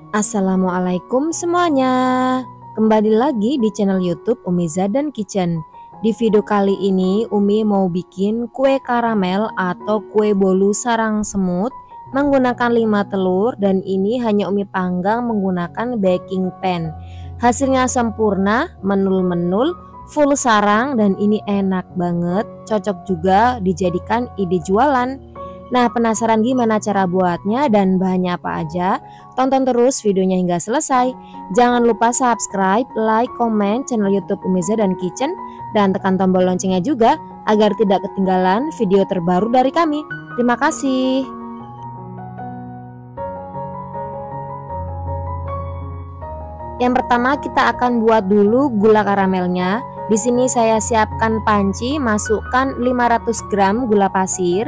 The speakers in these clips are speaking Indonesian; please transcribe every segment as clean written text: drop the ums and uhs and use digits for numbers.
Assalamualaikum semuanya. Kembali lagi di channel YouTube Umi Zadan Kitchen. Di video kali ini Umi mau bikin kue karamel atau kue bolu sarang semut menggunakan 5 telur, dan ini hanya Umi panggang menggunakan baking pan. Hasilnya sempurna, menul-menul, full sarang, dan ini enak banget. Cocok juga dijadikan ide jualan. Nah, penasaran gimana cara buatnya dan bahannya apa aja? Tonton terus videonya hingga selesai. Jangan lupa subscribe, like, komen channel YouTube Umi Zadan Kitchen, dan tekan tombol loncengnya juga agar tidak ketinggalan video terbaru dari kami. Terima kasih. Yang pertama kita akan buat dulu gula karamelnya. Di sini saya siapkan panci, masukkan 500 gram gula pasir.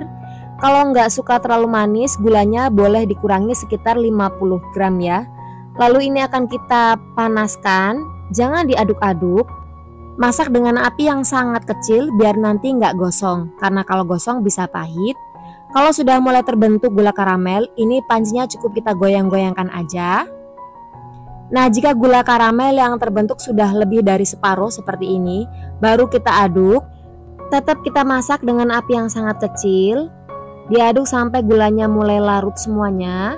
Kalau nggak suka terlalu manis, gulanya boleh dikurangi sekitar 50 gram ya. Lalu ini akan kita panaskan, jangan diaduk-aduk. Masak dengan api yang sangat kecil biar nanti nggak gosong, karena kalau gosong bisa pahit. Kalau sudah mulai terbentuk gula karamel, ini pancinya cukup kita goyang-goyangkan aja. Nah, jika gula karamel yang terbentuk sudah lebih dari separuh seperti ini, baru kita aduk. Tetap kita masak dengan api yang sangat kecil. Diaduk sampai gulanya mulai larut semuanya.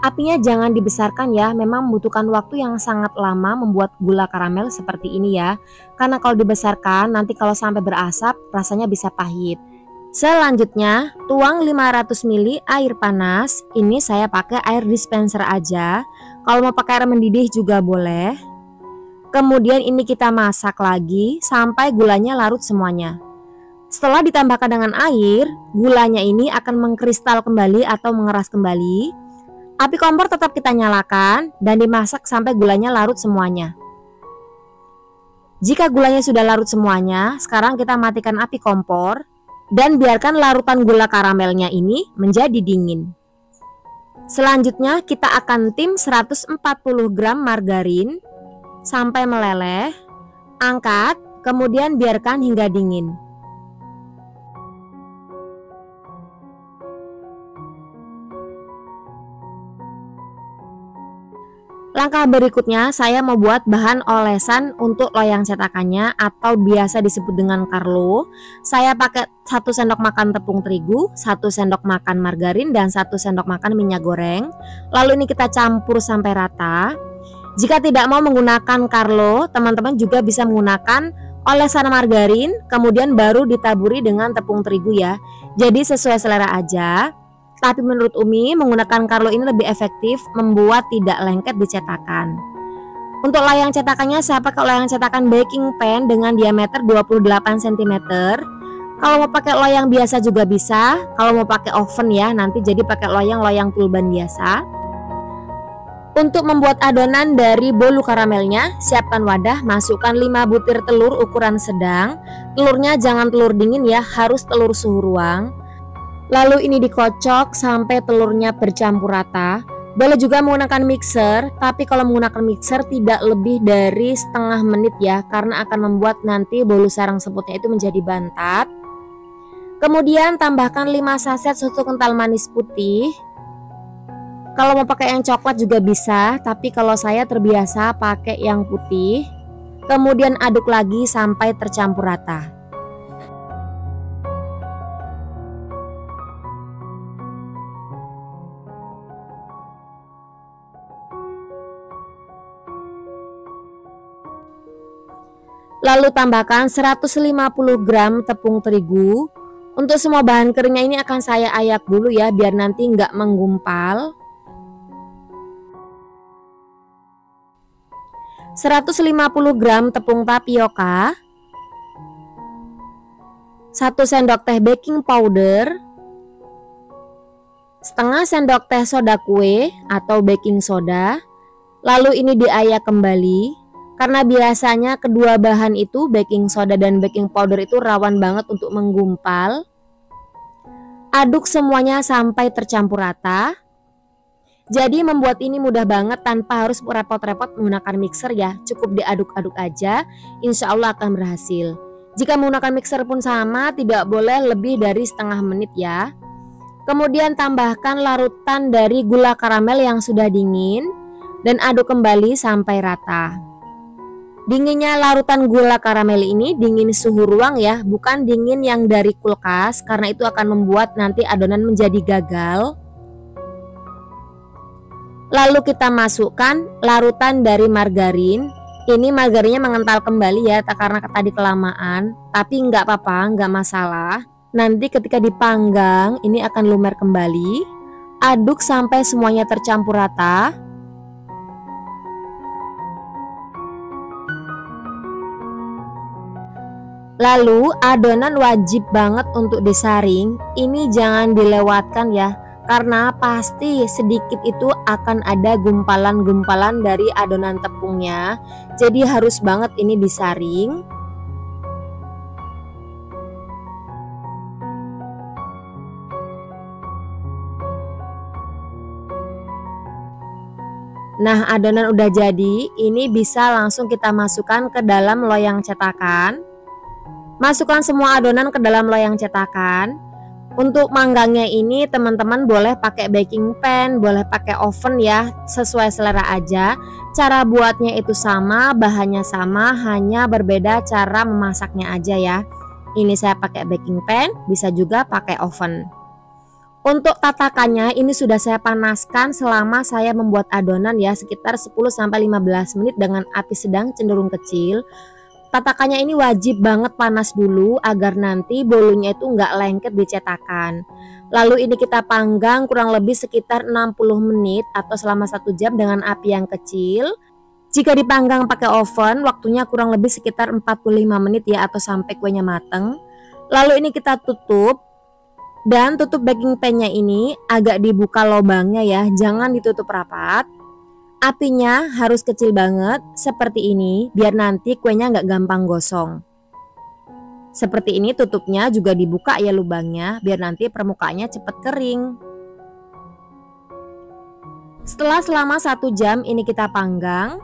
Apinya jangan dibesarkan ya, memang membutuhkan waktu yang sangat lama membuat gula karamel seperti ini ya. Karena kalau dibesarkan nanti kalau sampai berasap rasanya bisa pahit. Selanjutnya tuang 500 ml air panas. Ini saya pakai air dispenser aja. Kalau mau pakai air mendidih juga boleh. Kemudian ini kita masak lagi sampai gulanya larut semuanya. Setelah ditambahkan dengan air, gulanya ini akan mengkristal kembali atau mengeras kembali. Api kompor tetap kita nyalakan dan dimasak sampai gulanya larut semuanya. Jika gulanya sudah larut semuanya, sekarang kita matikan api kompor dan biarkan larutan gula karamelnya ini menjadi dingin. Selanjutnya kita akan tim 140 gram margarin sampai meleleh. Angkat, kemudian biarkan hingga dingin. Langkah berikutnya saya mau buat bahan olesan untuk loyang cetakannya atau biasa disebut dengan karlo. Saya pakai 1 sendok makan tepung terigu, 1 sendok makan margarin, dan 1 sendok makan minyak goreng. Lalu ini kita campur sampai rata. Jika tidak mau menggunakan karlo, teman-teman juga bisa menggunakan olesan margarin, kemudian baru ditaburi dengan tepung terigu ya. Jadi sesuai selera aja. Tapi menurut Umi menggunakan karlo ini lebih efektif, membuat tidak lengket di cetakan. Untuk loyang cetakannya saya pakai loyang cetakan baking pan dengan diameter 28 cm. Kalau mau pakai loyang biasa juga bisa. Kalau mau pakai oven ya nanti jadi pakai loyang tulban biasa. Untuk membuat adonan dari bolu karamelnya, siapkan wadah, masukkan 5 butir telur ukuran sedang. Telurnya jangan telur dingin ya, harus telur suhu ruang. Lalu ini dikocok sampai telurnya bercampur rata. Boleh juga menggunakan mixer, tapi kalau menggunakan mixer tidak lebih dari setengah menit ya, karena akan membuat nanti bolu sarang semutnya itu menjadi bantat. Kemudian tambahkan 5 saset susu kental manis putih. Kalau mau pakai yang coklat juga bisa, tapi kalau saya terbiasa pakai yang putih. Kemudian aduk lagi sampai tercampur rata. Lalu tambahkan 150 gram tepung terigu. Untuk semua bahan keringnya ini akan saya ayak dulu ya, biar nanti nggak menggumpal. 150 gram tepung tapioka, 1 sendok teh baking powder, setengah sendok teh soda kue atau baking soda. Lalu ini diayak kembali. Karena biasanya kedua bahan itu, baking soda dan baking powder itu rawan banget untuk menggumpal. Aduk semuanya sampai tercampur rata. Jadi membuat ini mudah banget tanpa harus repot-repot menggunakan mixer ya. Cukup diaduk-aduk aja, insya Allah akan berhasil. Jika menggunakan mixer pun sama, tidak boleh lebih dari setengah menit ya. Kemudian tambahkan larutan dari gula karamel yang sudah dingin. dan aduk kembali sampai rata. Dinginnya larutan gula karamel ini dingin suhu ruang ya, bukan dingin yang dari kulkas, karena itu akan membuat nanti adonan menjadi gagal. Lalu kita masukkan larutan dari margarin. Ini margarinnya mengental kembali ya, karena tadi kelamaan, tapi nggak apa-apa, nggak masalah. Nanti ketika dipanggang ini akan lumer kembali. Aduk sampai semuanya tercampur rata. Lalu adonan wajib banget untuk disaring. Ini jangan dilewatkan ya, karena pasti sedikit itu akan ada gumpalan-gumpalan dari adonan tepungnya. Jadi harus banget ini disaring. Nah, adonan udah jadi, ini bisa langsung kita masukkan ke dalam loyang cetakan. Masukkan semua adonan ke dalam loyang cetakan. Untuk manggangnya ini teman-teman boleh pakai baking pan, boleh pakai oven ya, sesuai selera aja. Cara buatnya itu sama, bahannya sama, hanya berbeda cara memasaknya aja ya. Ini saya pakai baking pan, bisa juga pakai oven. Untuk tatakannya ini sudah saya panaskan selama saya membuat adonan ya, sekitar 10-15 menit dengan api sedang cenderung kecil. Tatakannya ini wajib banget panas dulu agar nanti bolunya itu nggak lengket di cetakan. Lalu ini kita panggang kurang lebih sekitar 60 menit atau selama 1 jam dengan api yang kecil. Jika dipanggang pakai oven, waktunya kurang lebih sekitar 45 menit ya, atau sampai kuenya mateng. Lalu ini kita tutup, dan tutup baking pan-nya ini agak dibuka lubangnya ya, jangan ditutup rapat. Apinya harus kecil banget seperti ini biar nanti kuenya nggak gampang gosong. Seperti ini tutupnya juga dibuka ya lubangnya biar nanti permukaannya cepat kering. Setelah selama 1 jam ini kita panggang.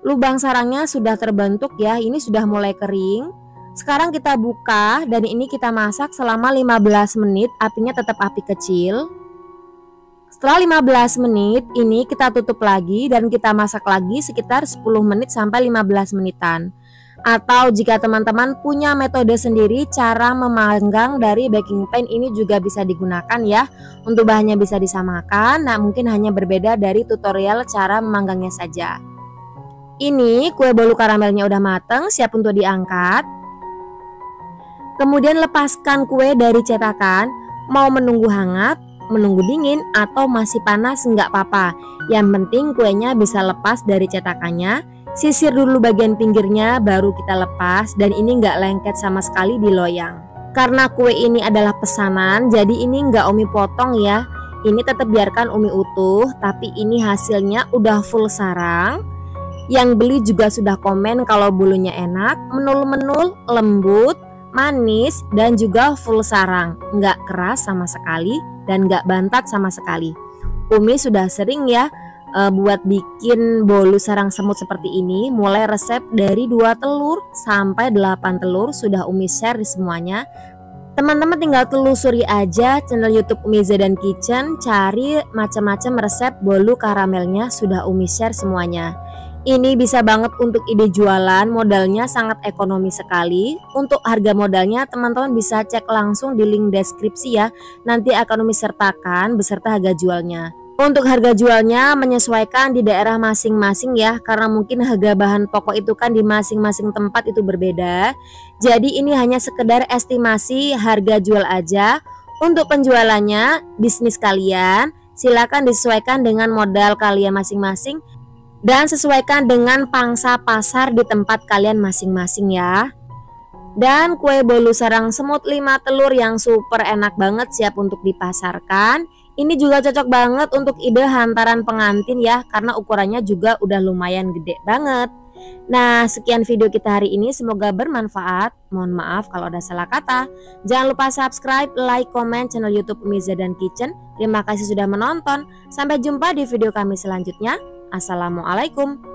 Lubang sarangnya sudah terbentuk ya, ini sudah mulai kering. Sekarang kita buka dan ini kita masak selama 15 menit, apinya tetap api kecil. Setelah 15 menit ini kita tutup lagi dan kita masak lagi sekitar 10 menit sampai 15 menitan. Atau jika teman-teman punya metode sendiri cara memanggang dari baking pan ini juga bisa digunakan ya. Untuk bahannya bisa disamakan, nah mungkin hanya berbeda dari tutorial cara memanggangnya saja. Ini kue bolu karamelnya udah mateng, siap untuk diangkat. Kemudian lepaskan kue dari cetakan, mau menunggu hangat, menunggu dingin atau masih panas nggak apa-apa. Yang penting kuenya bisa lepas dari cetakannya. Sisir dulu bagian pinggirnya baru kita lepas, dan ini nggak lengket sama sekali di loyang. Karena kue ini adalah pesanan, jadi ini nggak Umi potong ya. Ini tetap biarkan Umi utuh, tapi ini hasilnya udah full sarang. Yang beli juga sudah komen kalau bulunya enak, menul-menul, lembut, manis, dan juga full sarang, nggak keras sama sekali dan nggak bantat sama sekali. Umi sudah sering ya buat bikin bolu sarang semut seperti ini, mulai resep dari 2 telur sampai 8 telur sudah Umi share di semuanya. Teman-teman tinggal telusuri aja channel YouTube Umi Zadan Kitchen, cari macam-macam resep bolu karamelnya sudah Umi share semuanya. Ini bisa banget untuk ide jualan, modalnya sangat ekonomi sekali. Untuk harga modalnya teman-teman bisa cek langsung di link deskripsi ya. Nanti akan Umi sertakan beserta harga jualnya. Untuk harga jualnya menyesuaikan di daerah masing-masing ya, karena mungkin harga bahan pokok itu kan di masing-masing tempat itu berbeda. Jadi ini hanya sekedar estimasi harga jual aja. Untuk penjualannya, bisnis kalian silakan disesuaikan dengan modal kalian masing-masing dan sesuaikan dengan pangsa pasar di tempat kalian masing-masing ya. Dan kue bolu sarang semut 5 telur yang super enak banget, siap untuk dipasarkan. Ini juga cocok banget untuk ide hantaran pengantin ya, karena ukurannya juga udah lumayan gede banget. Nah, sekian video kita hari ini, semoga bermanfaat. Mohon maaf kalau ada salah kata. Jangan lupa subscribe, like, komen channel YouTube Umi Zadan Kitchen. Terima kasih sudah menonton. Sampai jumpa di video kami selanjutnya. Assalamualaikum.